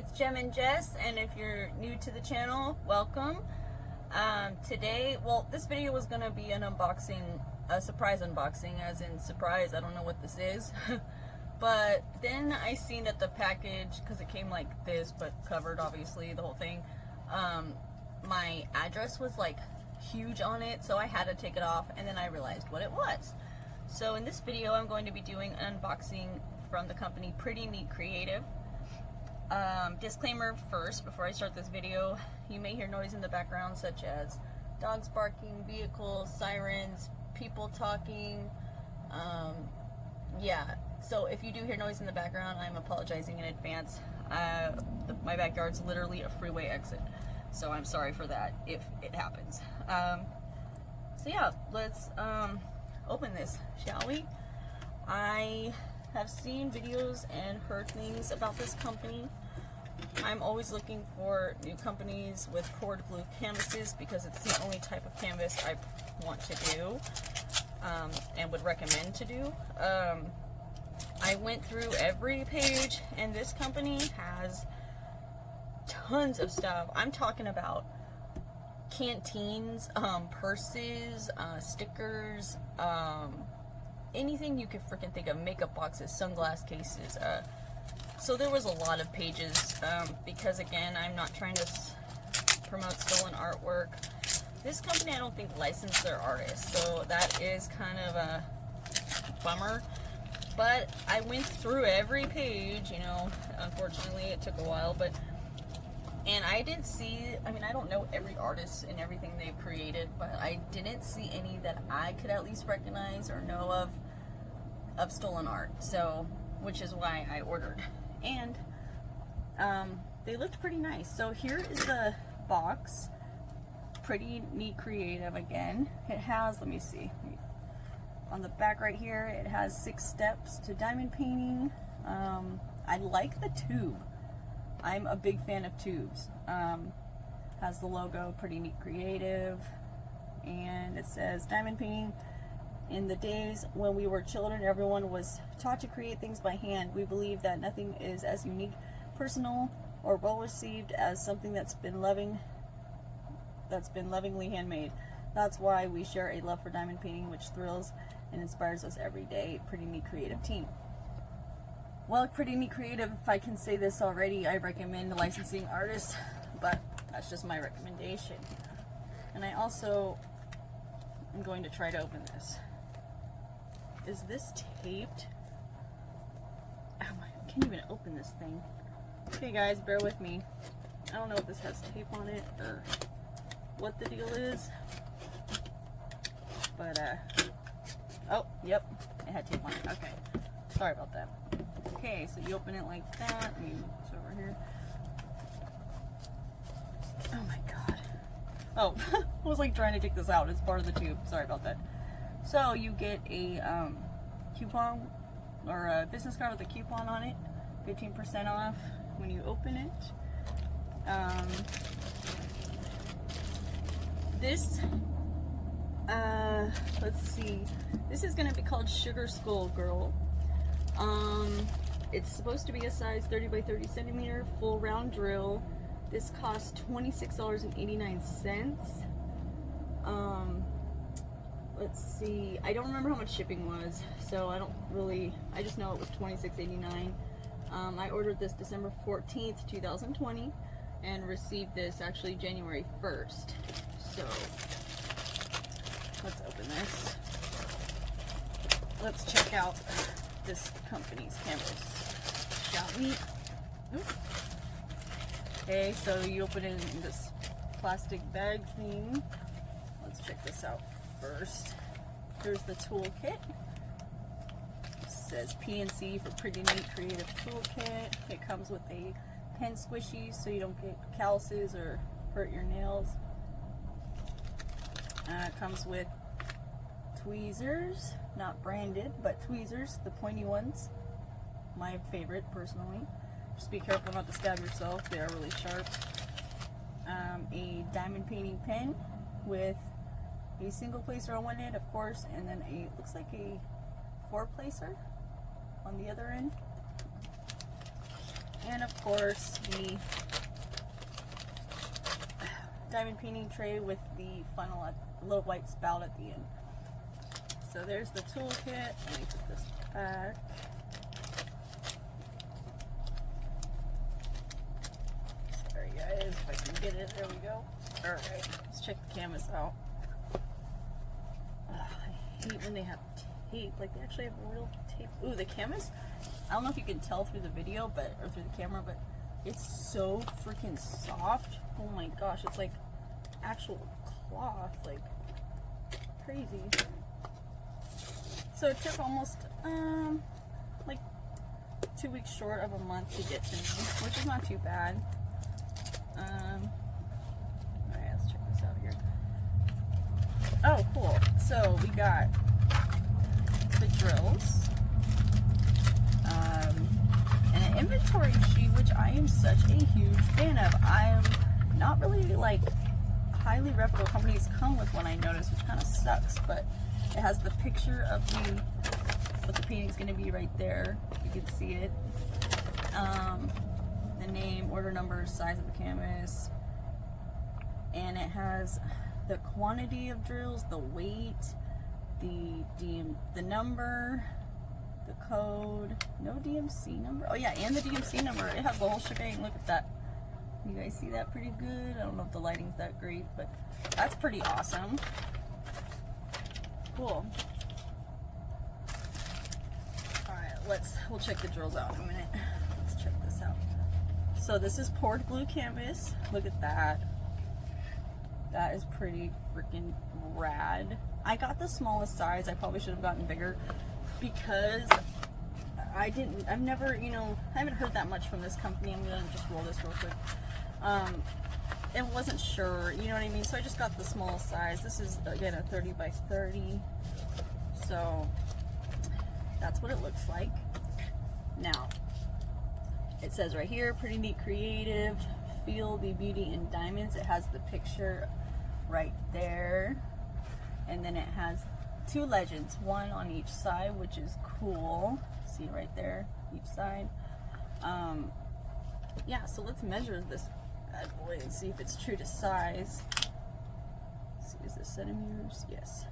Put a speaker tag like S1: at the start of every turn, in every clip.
S1: it's Jem and Jess, and if you're new to the channel, welcome. Today, well, this video was gonna be an unboxing, a surprise unboxing, as in surprise, I don't know what this is. But then I seen that the package, because it came like this, but covered obviously the whole thing, my address was like huge on it, so I had to take it off, and then I realized what it was. So in this video, I'm going to be doing an unboxing from the company Pretty Neat Creative. Disclaimer first, before I start this video, you may hear noise in the background such as dogs barking, vehicles, sirens, people talking. Yeah, so if you do hear noise in the background, I'm apologizing in advance. My backyard's literally a freeway exit, so I'm sorry for that if it happens. So yeah, let's open this, shall we? I have seen videos and heard things about this company. I'm always looking for new companies with poured blue canvases because it's the only type of canvas I want to do and would recommend to do. I went through every page, and this company has tons of stuff. I'm talking about canteens, purses, stickers, anything you could freaking think of, makeup boxes, sunglass cases. So there was a lot of pages because, again, I'm not trying to promote stolen artwork. This company, I don't think, licensed their artists, so that is kind of a bummer. But I went through every page, you know, unfortunately it took a while, and I did see, I mean, I don't know every artist and everything they've created, but I didn't see any that I could at least recognize or know of stolen art, so, which is why I ordered. And they looked pretty nice. So here is the box. Pretty Neat Creative again. It has, let me see, on the back right here, it has 6 steps to diamond painting. I like the tube. I'm a big fan of tubes. Has the logo Pretty Neat Creative, and it says diamond painting. In the days when we were children, everyone was taught to create things by hand. We believe that nothing is as unique, personal, or well received as something that's been lovingly handmade. That's why we share a love for diamond painting, which thrills and inspires us every day. Pretty Neat Creative team. Well, Pretty Neat Creative, if I can say this already, I recommend licensing artists, but that's just my recommendation. And I also am going to try to open this. Is this taped? Oh my, I can't even open this thing. Okay guys, bear with me. I don't know if this has tape on it or what the deal is, but oh, yep, it had tape on it. Okay, sorry about that. Okay, so you open it like that. I mean, it's over here. Oh my god. Oh, I was like trying to take this out. It's part of the tube. Sorry about that. So you get a coupon or a business card with a coupon on it, 15% off when you open it. This, let's see, this is going to be called Sugar Skull Girl. It's supposed to be a size 30 by 30 centimeter, full round drill. This costs $26.89. Let's see, I don't remember how much shipping was, so I just know it was $26.89. I ordered this December 14th, 2020, and received this actually January 1st. So, let's open this. Let's check out this company's canvas, shall we? Oops. Okay, so you open it in this plastic bag thing. Let's check this out first. Here's the toolkit. It says PNC for Pretty Neat Creative Toolkit. It comes with a pen squishy so you don't get calluses or hurt your nails. It comes with tweezers, not branded, but tweezers, the pointy ones. My favorite, personally. Just be careful not to stab yourself, they are really sharp. A diamond painting pen with a single placer on one end, of course, and then looks like a 4 placer on the other end. And of course, the diamond painting tray with the final little white spout at the end. So there's the toolkit. Let me put this back. Sorry guys, if I can get it. There we go. Alright, let's check the canvas out. I hate when they have tape. Like, they actually have real tape. Ooh, the canvas, I don't know if you can tell through the video, or through the camera, but it's so freaking soft. Oh my gosh, it's like actual cloth, like crazy. So it took almost like 2 weeks short of a month to get to me, which is not too bad. Alright, let's check this out here. Oh, cool. So we got the drills, and an inventory sheet, which I am such a huge fan of. I am not really like highly reputable companies come with one, I noticed, which kind of sucks, but it has the picture of what the painting's going to be right there. You can see it. The name, order number, size of the canvas, and it has the quantity of drills, the weight, the number, the code, no DMC number. Oh yeah, and the DMC number. It has the whole shebang. Look at that. You guys see that pretty good? I don't know if the lighting's that great, but that's pretty awesome. Cool. Alright, we'll check the drills out in a minute. Let's check this out. So this is poured glue canvas. Look at that. That is pretty freaking rad. I got the smallest size. I probably should have gotten bigger because I've never, you know, I haven't heard that much from this company. I'm gonna just roll this real quick. And wasn't sure, you know what I mean? So I just got the small size. This is, again, a 30 by 30. So that's what it looks like. Now, it says right here, pretty neat, creative, feel the beauty in diamonds. It has the picture right there. And then it has 2 legends, one on each side, which is cool. See right there, each side. Yeah, so let's measure this bad boy and see if it's true to size. Let's see, is this centimeters? Yes.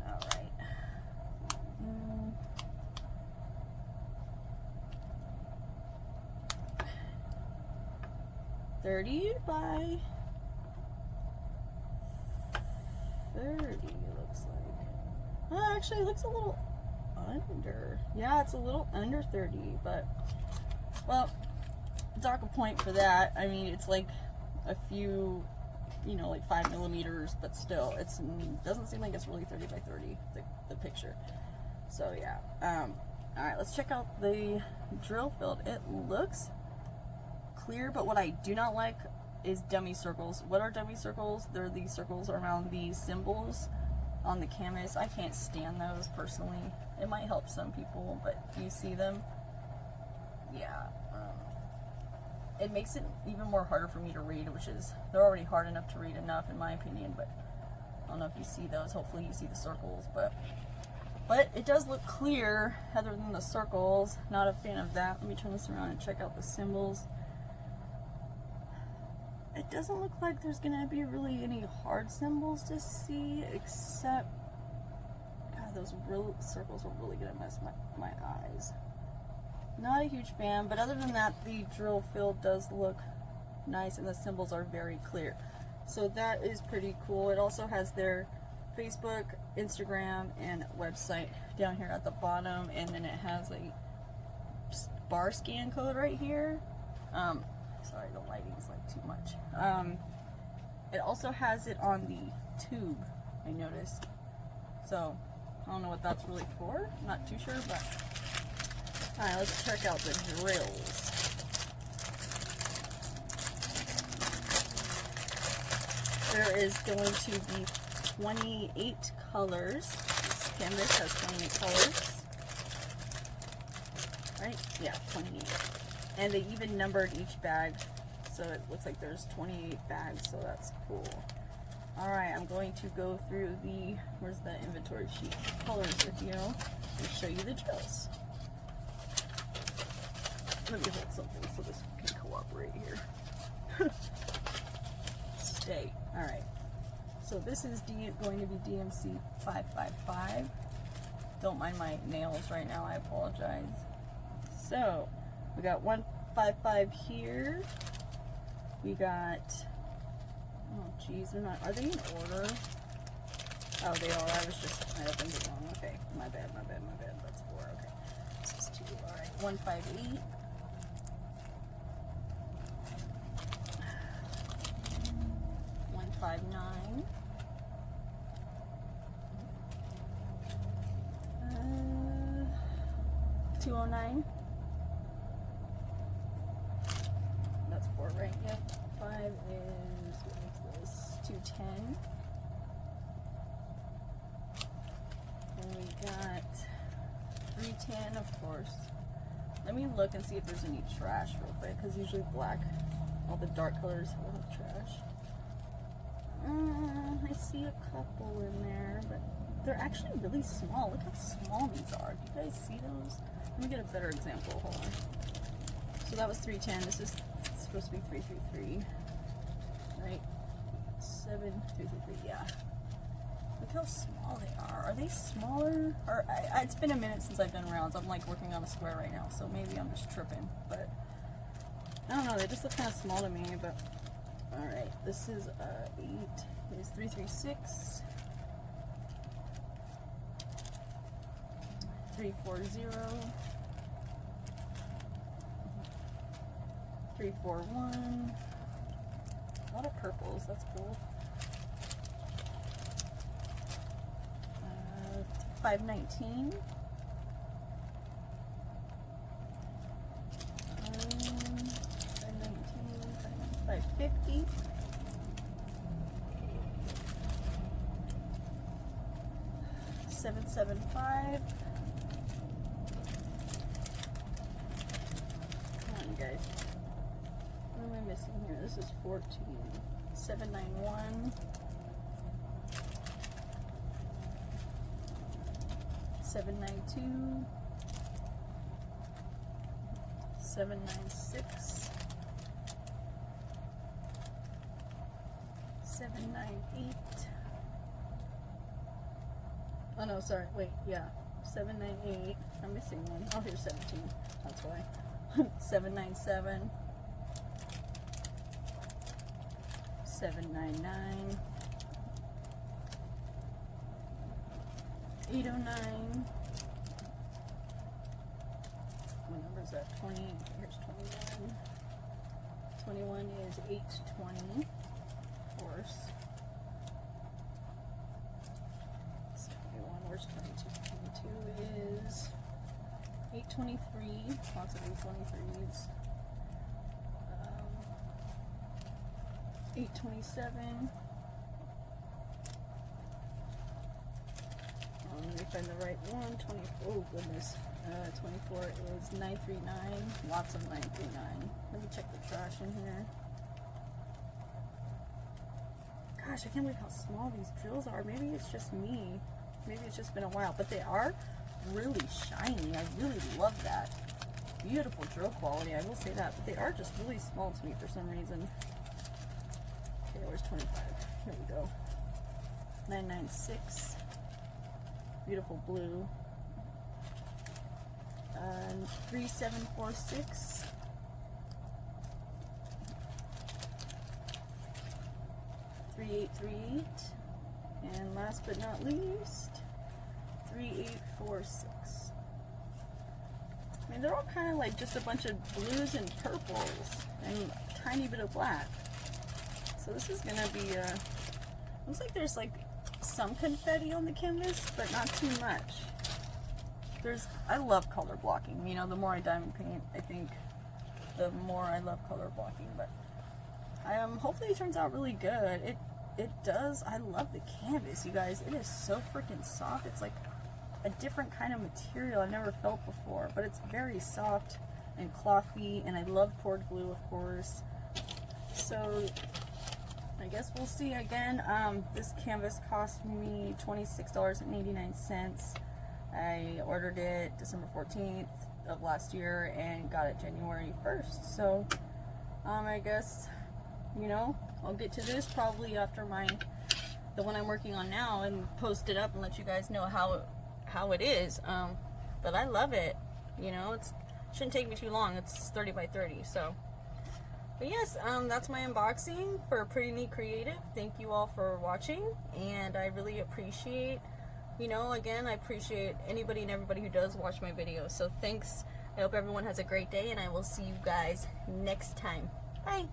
S1: All right. 30 by 30, it looks like. Oh, actually, it looks a little under. Yeah, it's a little under 30, but, well, dock a point for that. I mean, it's like a few, you know, like 5 millimeters, but still, it doesn't seem like it's really 30 by 30, the picture. So, yeah. All right, let's check out the drill field. It looks clear, but what I do not like is dummy circles. What are dummy circles? They're these circles around these symbols on the canvas. I can't stand those personally. It might help some people, but you see them? Yeah. It makes it even more harder for me to read, which is, they're already hard enough to read enough in my opinion, but I don't know if you see those. Hopefully you see the circles, but it does look clear other than the circles. Not a fan of that. Let me turn this around and check out the symbols. It doesn't look like there's gonna be really any hard symbols to see, except, God, those real circles are really gonna mess my eyes. Not a huge fan, but other than that, the drill field does look nice and the symbols are very clear. So that is pretty cool. It also has their Facebook, Instagram, and website down here at the bottom, and then it has a bar scan code right here. Sorry, the lighting's like too much. It also has it on the tube, I noticed. So, I don't know what that's really for. I'm not too sure, but... Alright, let's check out the drills. There is going to be 28 colors. This canvas has 28 colors. Right? Yeah, 28. And they even numbered each bag, so it looks like there's 28 bags, so that's cool. Alright, I'm going to go through the, where's the inventory sheet? Colors with you, and show you the drills. Let me hold something so this can cooperate here. Stay. Alright. So this is going to be DMC 555. Don't mind my nails right now, I apologize. So, we got 155 here. We got, oh geez, they're not, are they in order? Oh, they are. I opened it wrong. Okay, my bad. That's 4. Okay, this is 2. All right, 158. 159. 209. That's 4, right? Yep. 5 is, what is this? 210. And we got 310, of course. Let me look and see if there's any trash real quick, because usually black, all the dark colors will have trash. I see a couple in there, but they're actually really small. Look how small these are. Do you guys see those? Let me get a better example. Hold on. So that was 310. This is supposed to be 333. Right? 7333, yeah. Look how small they are. Are they smaller? Or it's been a minute since I've done rounds. I'm like working on a square right now, so maybe I'm just tripping. But I don't know. They just look kind of small to me. But all right, this is 8 is 336, 340, 341. A lot of purples. That's cool. 519. 550. 775. Come on, you guys. What am I missing here? This is 14. 791. 792. 796. 798. Oh no, sorry, wait, yeah. 798. I'm missing one. Oh, here's 17. That's why. 797. 799. 809. What number is that? 20. Here's 21. 21 is 820. Of course. 21. Where's 22? 22 is 823. Lots of 823s. 827. Let me find the right one. 24. Oh goodness. 24 is 939. Lots of 939. Let me check the trash in here. Gosh, I can't believe how small these drills are. Maybe it's just me. Maybe it's just been a while. But they are really shiny. I really love that. Beautiful drill quality, I will say that. But they are just really small to me for some reason. Okay, where's 25? Here we go. 996. Beautiful blue. 3746. 3838. And last but not least, 3846. I mean, they're all kind of like just a bunch of blues and purples and a tiny bit of black. So this is gonna be looks like there's like some confetti on the canvas, but not too much. I love color blocking. You know, the more I diamond paint, I think the more I love color blocking. But hopefully it turns out really good. It does. I love the canvas, you guys. It is so freaking soft. It's like a different kind of material I've never felt before, but it's very soft and clothy, and I love poured glue, of course. So I guess we'll see again. This canvas cost me $26.89. I ordered it December 14th. of last year and got it January 1st. So I guess, you know, I'll get to this probably after the one I'm working on now, and post it up and let you guys know how it is. But I love it. You know, it shouldn't take me too long. It's 30 by 30. So, but yes, that's my unboxing for Pretty Neat Creative. Thank you all for watching, and I really appreciate, you know, again, I appreciate anybody and everybody who does watch my videos. So thanks. I hope everyone has a great day, and I will see you guys next time. Bye.